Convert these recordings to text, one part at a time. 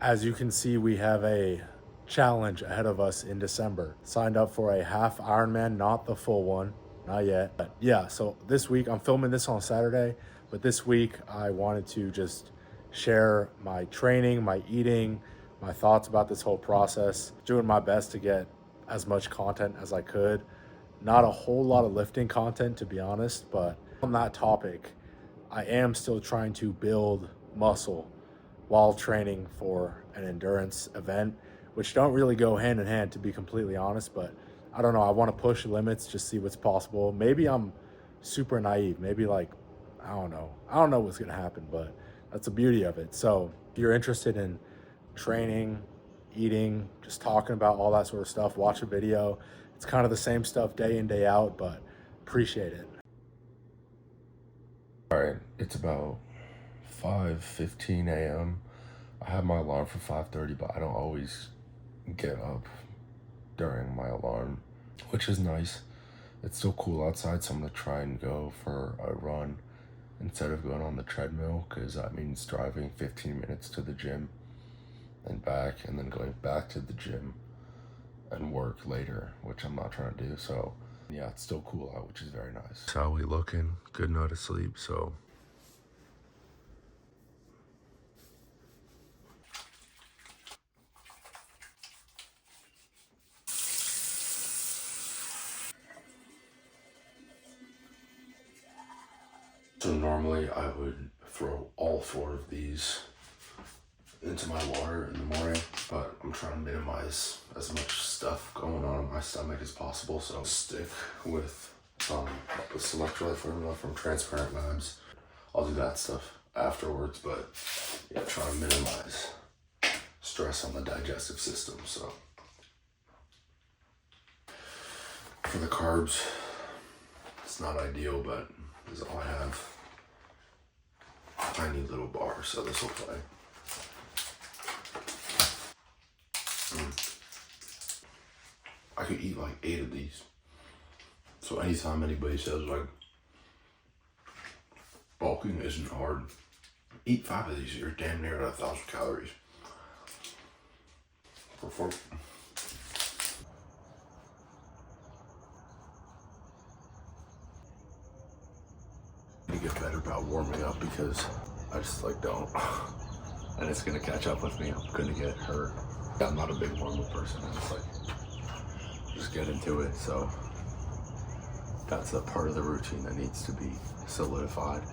As you can see, we have a challenge ahead of us in December. Signed up for a half Ironman, not the full one, not yet. But yeah, so this week, I'm filming this on Saturday, but this week I wanted to just share my training, my eating, my thoughts about this whole process, doing my best to get as much content as I could. Not a whole lot of lifting content, to be honest, but on that topic, I am still trying to build muscle while training for an endurance event, which don't really go hand in hand, to be completely honest. But I don't know, I want to push limits, just see what's possible. Maybe I'm super naive, maybe like, I don't know what's gonna happen, but that's the beauty of it. So if you're interested in training, eating, just talking about all that sort of stuff, watch a video. It's kind of the same stuff day in, day out, but appreciate it. All right, it's about 5:15 a.m. I have my alarm for 5:30, but I don't always get up during my alarm, which is nice. It's still cool outside, so I'm gonna try and go for a run instead of going on the treadmill, because that means driving 15 minutes to the gym and back, and then going back to the gym and work later, which I'm not trying to do. So yeah, it's still cool out, which is very nice. That's how we looking. Good night of sleep. So normally I would throw all 4 of these into my water in the morning, but I'm trying to minimize as much stuff going on in my stomach as possible, so stick with this electrolyte formula from Transparent Labs. I'll do that stuff afterwards, but yeah, try to minimize stress on the digestive system. So for the carbs, it's not ideal, but this is all I have. Tiny little bar, so this will play. I could eat like 8 of these. So anytime anybody says like bulking isn't hard, eat 5 of these, you're damn near at 1,000 calories. For I need to get better about warming up, because I just like don't. And it's gonna catch up with me. I'm gonna get hurt. I'm not a big warm-up person. I just get into it. So that's a part of the routine that needs to be solidified.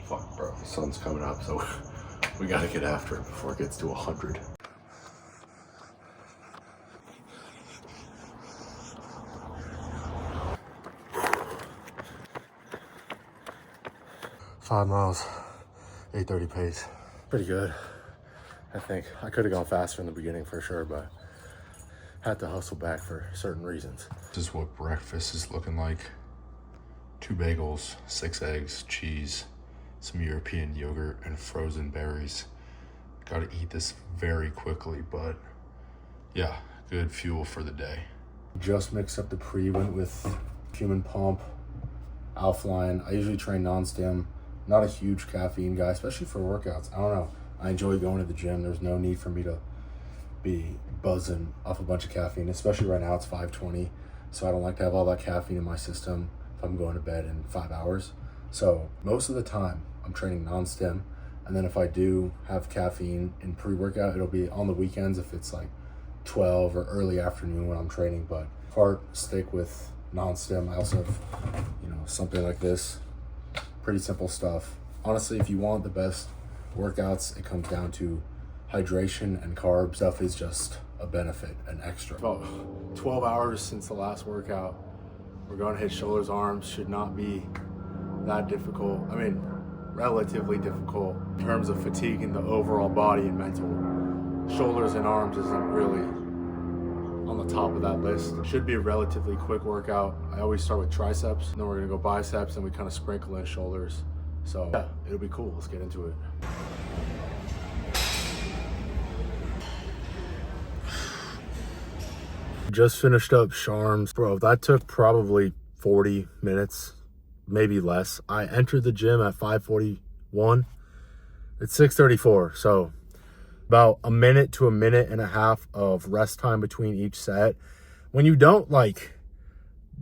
Fuck, bro, the sun's coming up, so we gotta get after it before it gets to 100. Five miles, 8:30 pace. Pretty good. I think I could have gone faster in the beginning for sure, but had to hustle back for certain reasons. This is what breakfast is looking like. 2 bagels, 6 eggs, cheese, some European yogurt, and frozen berries. Gotta eat this very quickly, but yeah, good fuel for the day. Just mixed up the pre, went with Human Pump, Alphaline. I usually train non-stim. Not a huge caffeine guy, especially for workouts. I don't know. I enjoy going to the gym. There's no need for me to be buzzing off a bunch of caffeine, especially right now it's 5:20. So I don't like to have all that caffeine in my system if I'm going to bed in 5 hours. So most of the time I'm training non-stim. And then if I do have caffeine in pre-workout, it'll be on the weekends if it's like 12 or early afternoon when I'm training. But part stick with non-stim. I also have, something like this. Pretty simple stuff. Honestly, if you want the best workouts, it comes down to hydration, and carb stuff is just a benefit, an extra. About 12 hours since the last workout. We're going to hit shoulders, arms. Should not be that difficult. I mean, relatively difficult in terms of fatigue in the overall body and mental. Shoulders and arms isn't really on the top of that list. Should be a relatively quick workout. I always start with triceps, and then we're gonna go biceps, and we kind of sprinkle in shoulders. So yeah, it'll be cool. Let's get into it. Just finished up Sharms. Bro, that took probably 40 minutes, maybe less. I entered the gym at 5:41. It's 6:34, so about a minute to a minute and a half of rest time between each set. When you don't like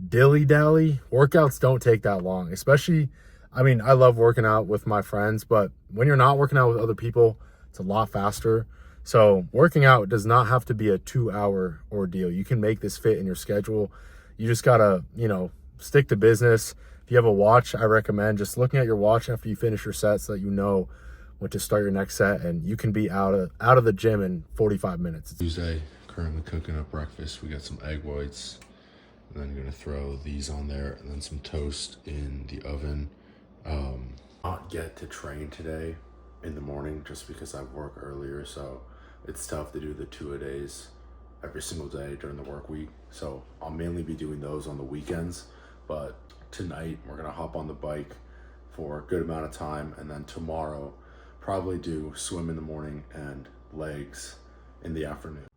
dilly-dally, workouts don't take that long, especially, I mean, I love working out with my friends, but when you're not working out with other people, it's a lot faster. So working out does not have to be a 2-hour ordeal. You can make this fit in your schedule. You just gotta, stick to business. If you have a watch, I recommend just looking at your watch after you finish your set so that you know when to start your next set, and you can be out of the gym in 45 minutes. Tuesday, currently cooking up breakfast. We got some egg whites, and then gonna throw these on there, and then some toast in the oven. Not get to train today in the morning just because I work earlier, so it's tough to do the 2-a-days every single day during the work week. So I'll mainly be doing those on the weekends, but tonight we're gonna hop on the bike for a good amount of time, and then tomorrow probably do swim in the morning and legs in the afternoon.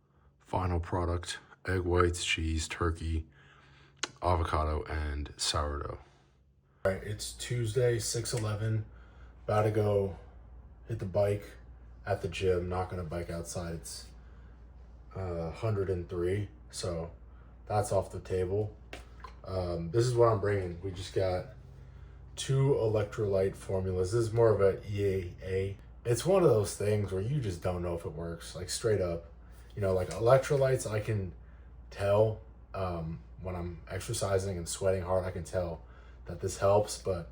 Final product: egg whites, cheese, turkey, avocado, and sourdough. All right, it's Tuesday, 6:11. About to go hit the bike at the gym. Not gonna bike outside. It's 103, so that's off the table. This is what I'm bringing. We just got 2 electrolyte formulas. This is more of a EAA. It's one of those things where you just don't know if it works, like straight up. Like electrolytes, I can tell when I'm exercising and sweating hard, I can tell that this helps. But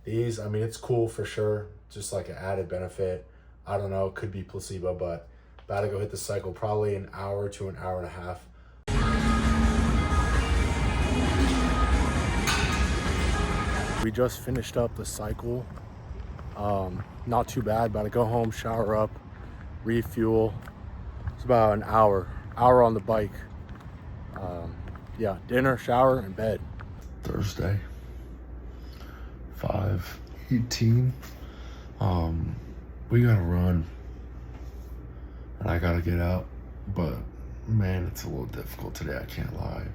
these, I mean, it's cool for sure, just like an added benefit. I don't know, it could be placebo, but about to go hit the cycle, probably an hour to an hour and a half. We just finished up the cycle. Not too bad. About to go home, shower up, refuel. It's about an hour on the bike. Dinner, shower, and bed. Thursday, 5:18. We gotta run, and I gotta get out, but man, it's a little difficult today, I can't lie.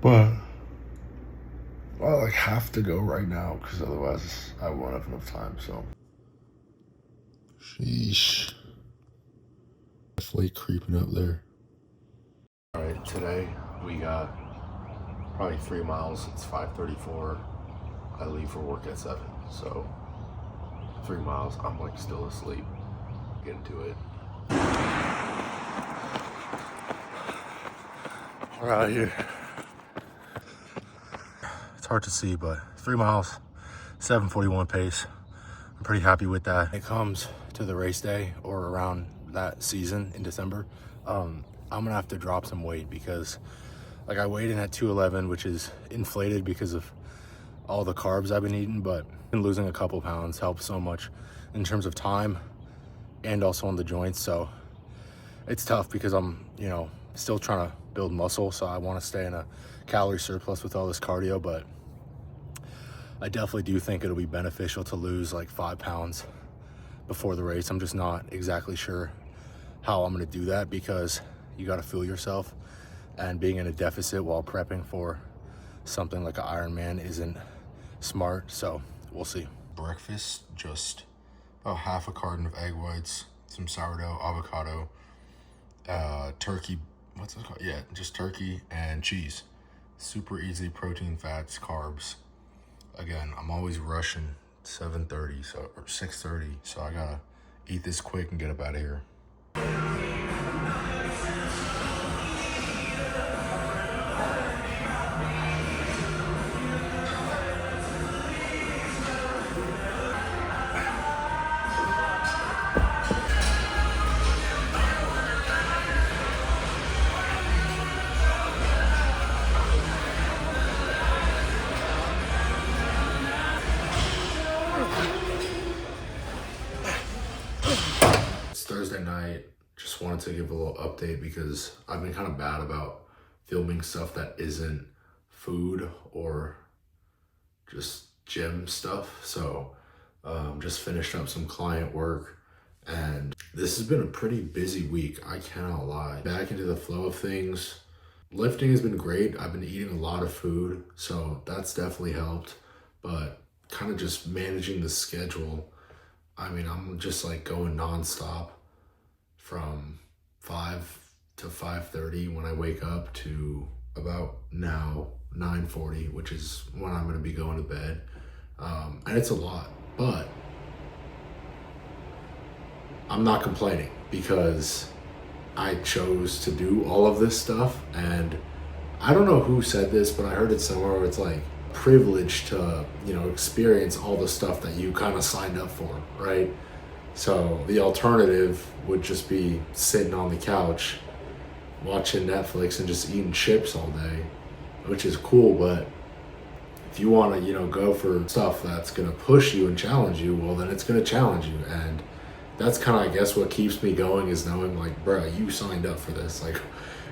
But I have to go right now because otherwise I won't have enough time. So sheesh, definitely creeping up there. All right, today we got probably 3 miles. It's 5:34. I leave for work at 7, so 3 miles. I'm like still asleep. Get into it. We're out here. It's hard to see, but 3 miles, 7:41 pace. I'm pretty happy with that. It comes to the race day or around that season in December. I'm gonna have to drop some weight because like I weighed in at 211, which is inflated because of all the carbs I've been eating, but losing a couple pounds helps so much in terms of time and also on the joints. So it's tough because I'm, still trying to build muscle. So I want to stay in a calorie surplus with all this cardio, but I definitely do think it'll be beneficial to lose like 5 pounds before the race. I'm just not exactly sure how I'm going to do that because you got to fuel yourself, and being in a deficit while prepping for something like an Ironman isn't smart. So we'll see. Breakfast, just about half a carton of egg whites, some sourdough, avocado, turkey. What's it called? Yeah, just turkey and cheese. Super easy protein, fats, carbs. Again, I'm always rushing 7:30 or 6:30, so I gotta eat this quick and get up out of here. Thursday night, just wanted to give a little update because I've been kind of bad about filming stuff that isn't food or just gym stuff. So just finished up some client work, and this has been a pretty busy week, I cannot lie. Back into the flow of things. Lifting has been great. I've been eating a lot of food, so that's definitely helped, but kind of just managing the schedule. I mean, I'm just like going nonstop from 5 to 5:30 when I wake up to about now 9:40, which is when I'm going to be going to bed. And it's a lot, but I'm not complaining because I chose to do all of this stuff. And I don't know who said this, but I heard it somewhere where it's like privileged to, experience all the stuff that you kind of signed up for, right? So the alternative would just be sitting on the couch, watching Netflix and just eating chips all day, which is cool. But if you want to, go for stuff that's going to push you and challenge you, well, then it's going to challenge you. And that's kind of, I guess, what keeps me going is knowing like, bro, you signed up for this. Like,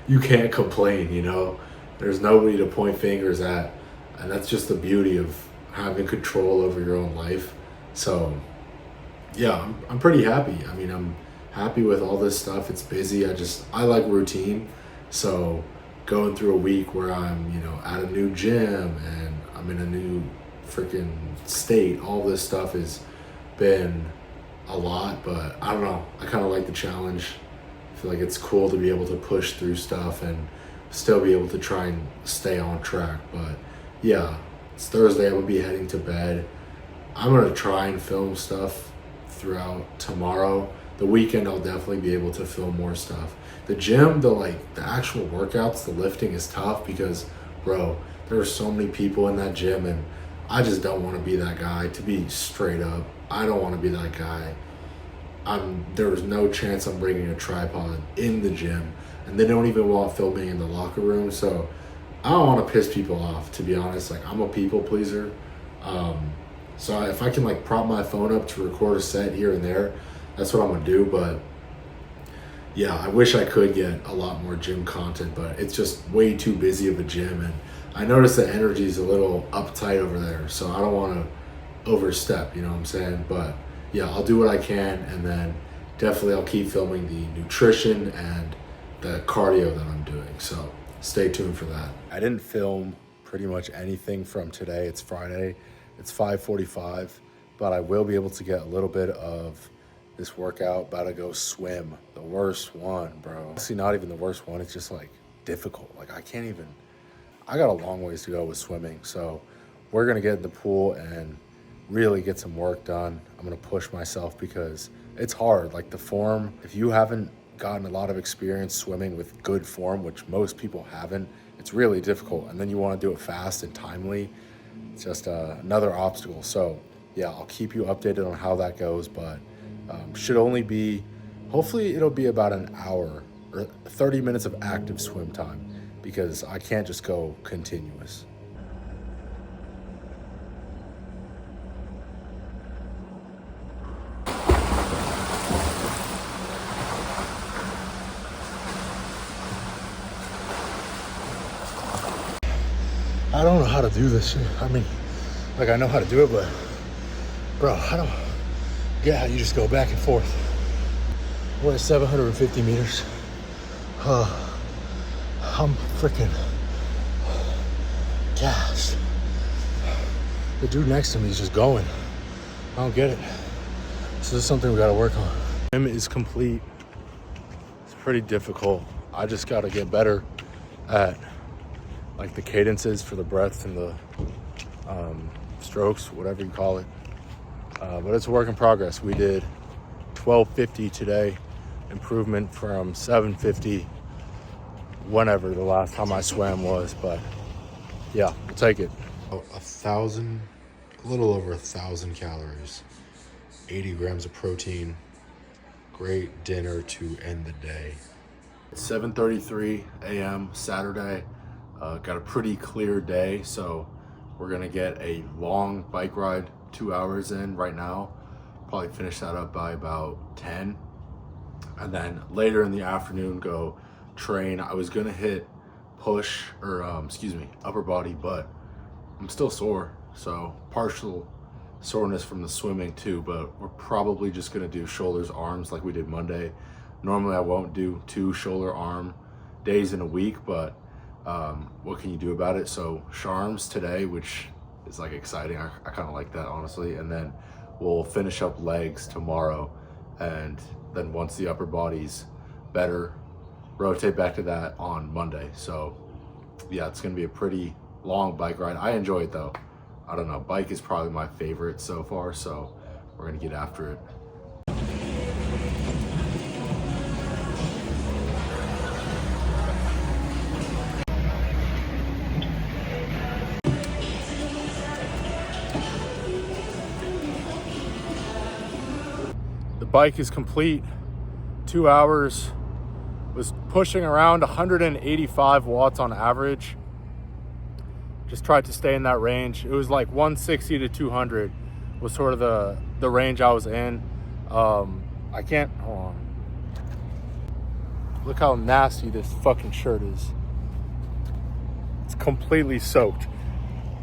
you can't complain, There's nobody to point fingers at. And that's just the beauty of having control over your own life. So yeah, I'm pretty happy. I mean, I'm happy with all this stuff. It's busy. I like routine. So going through a week where I'm, at a new gym and I'm in a new freaking state, all this stuff has been a lot, but I don't know. I kind of like the challenge. I feel like it's cool to be able to push through stuff and still be able to try and stay on track. But yeah, it's Thursday. I'm gonna be heading to bed. I'm gonna try and film stuff throughout tomorrow. The weekend I'll definitely be able to film more stuff. The gym, the actual workouts, the lifting is tough because, bro, there are so many people in that gym and I just don't want to be that guy. To be straight up, I don't want to be that guy. There's no chance I'm bringing a tripod in the gym, and they don't even want filming in the locker room. So I don't want to piss people off, to be honest. Like, I'm a people pleaser. So if I can prop my phone up to record a set here and there, that's what I'm gonna do. But yeah, I wish I could get a lot more gym content, but it's just way too busy of a gym, and I noticed the energy is a little uptight over there, so I don't want to overstep, you know what I'm saying? But yeah, I'll do what I can, and then definitely I'll keep filming the nutrition and the cardio that I'm doing, so stay tuned for that. I didn't film pretty much anything from today. It's Friday, it's 5:45, but I will be able to get a little bit of this workout. About to go swim, the worst one, bro. See, not even the worst one, it's just difficult. I got a long ways to go with swimming, so we're gonna get in the pool and really get some work done. I'm gonna push myself because it's hard. The form, if you haven't gotten a lot of experience swimming with good form, which most people haven't, it's really difficult. And then you wanna do it fast and timely. It's just another obstacle. So yeah, I'll keep you updated on how that goes, but should only be, hopefully it'll be about an hour or 30 minutes of active swim time, because I can't just go continuous. I don't know how to do this shit. I mean, I know how to do it, but bro, I don't get how you just go back and forth. We're at 750 meters. I'm freaking gassed. The dude next to me is just going. I don't get it. So this is something we gotta work on. Swim is complete. It's pretty difficult. I just gotta get better at the cadences for the breaths and the strokes, whatever you call it. But it's a work in progress. We did 1250 today, improvement from 750 whenever the last time I swam was, but yeah, we'll take it. A little over 1,000 calories, 80 grams of protein, great dinner to end the day. 7:33 a.m. Saturday, got a pretty clear day, so we're gonna get a long bike ride, 2 hours in right now, probably finish that up by about 10, and then later in the afternoon go train. I was gonna hit push or upper body, but I'm still sore, so partial soreness from the swimming too, but we're probably just gonna do shoulders, arms like we did Monday. Normally I won't do 2 shoulder arm days in a week, but what can you do about it? So sharms today, which is exciting. I kind of like that, honestly. And then we'll finish up legs tomorrow, and then once the upper body's better, rotate back to that on Monday. So yeah, it's gonna be a pretty long bike ride. I enjoy it though. I don't know, bike is probably my favorite so far, so we're gonna get after it. The bike is complete. 2 hours. Was pushing around 185 watts on average. Just tried to stay in that range. It was like 160 to 200 was sort of the range I was in. I can't, hold on. Look how nasty this fucking shirt is. It's completely soaked.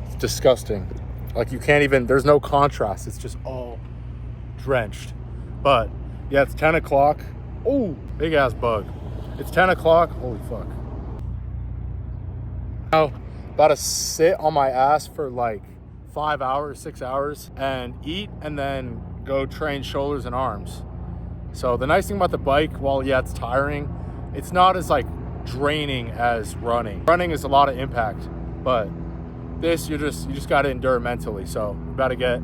It's disgusting. Like you can't even, there's no contrast. It's just all drenched. But yeah, it's 10 o'clock. Oh, big ass bug. It's 10 o'clock. Holy fuck. Now, about to sit on my ass for like 5 hours, 6 hours, and eat, and then go train shoulders and arms. So the nice thing about the bike, while yeah, it's tiring, it's not as like draining as running. Running is a lot of impact, but this you just got to endure mentally. So you got to get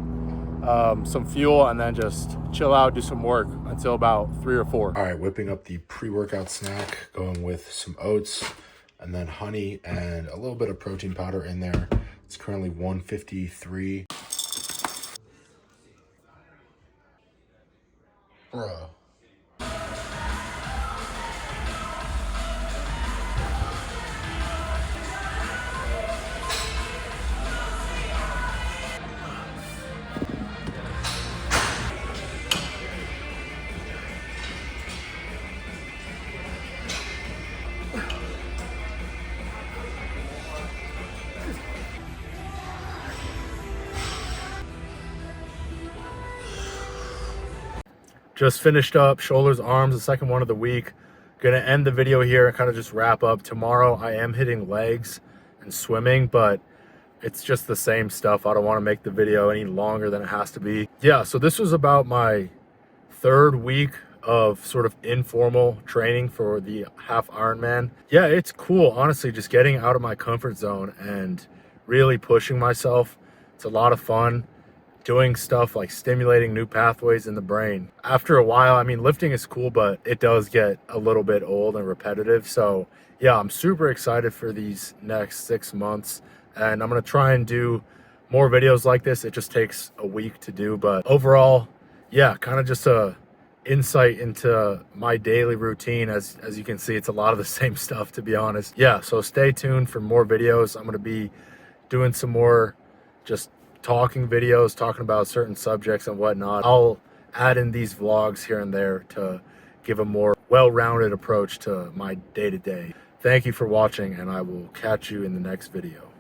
some fuel and then just chill out, do some work until about 3 or 4. All right, whipping up the pre-workout snack, going with some oats and then honey and a little bit of protein powder in there. It's currently 153. Bruh. Just finished up shoulders, arms, the second one of the week. Gonna end the video here and kind of just wrap up. Tomorrow I am hitting legs and swimming, but it's just the same stuff. I don't want to make the video any longer than it has to be. Yeah, so this was about my 3rd week of sort of informal training for the half Ironman. Yeah, it's cool, honestly, just getting out of my comfort zone and really pushing myself. It's a lot of fun. Doing stuff like stimulating new pathways in the brain. After a while, I mean, lifting is cool, but it does get a little bit old and repetitive. So yeah, I'm super excited for these next 6 months, and I'm gonna try and do more videos like this. It just takes a week to do, but overall, yeah, kind of just a insight into my daily routine. As you can see, it's a lot of the same stuff, to be honest. Yeah, so stay tuned for more videos. I'm gonna be doing some more just talking videos, talking about certain subjects and whatnot. I'll add in these vlogs here and there to give a more well-rounded approach to my day-to-day. Thank you for watching, and I will catch you in the next video.